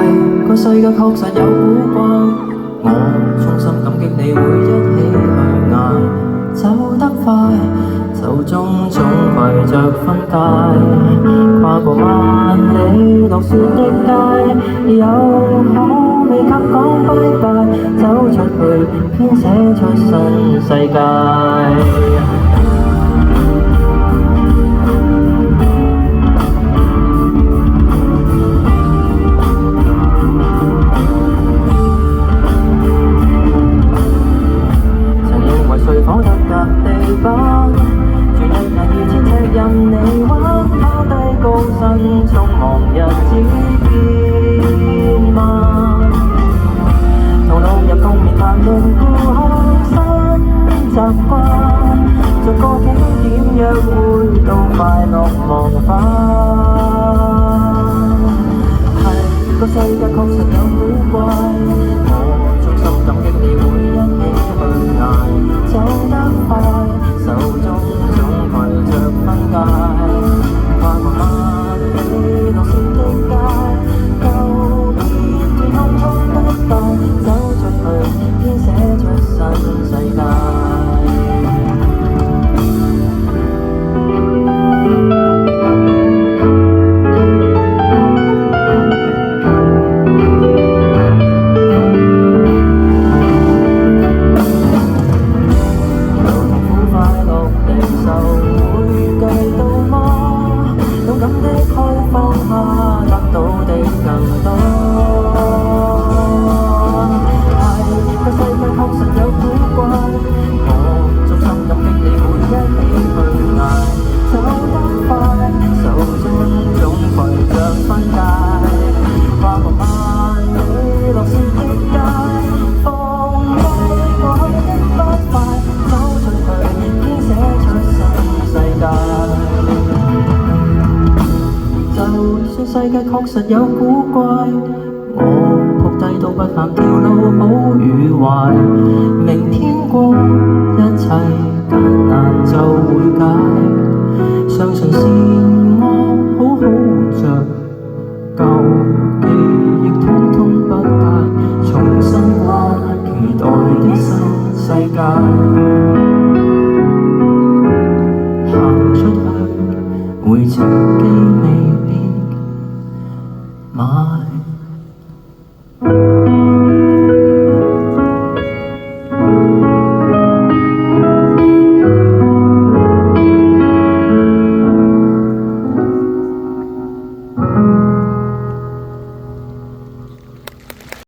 係個世界確實有古怪，我衷心感激你會一起去捱，走得快，手中總攜着分界，跨過萬里落雪的街，有可未及講拜拜，走出去編寫出新世界。睡房得笪地板，全力人2000尺任你玩，拋低高薪，匆忙日子變慢。同路入共眠談論故鄉新習慣，逐個景點約會到快樂忘返。係個世界確實有古怪，我衷心感激你會一起去捱。走得快，手中總攜着分界，跨過萬里落雪的街，舊片段空空不帶，走出去編寫出新世界。世界確實有古怪，我仆低都不喊條路好與壞，明天過一切艱難就會解，相信是我好好着舊記。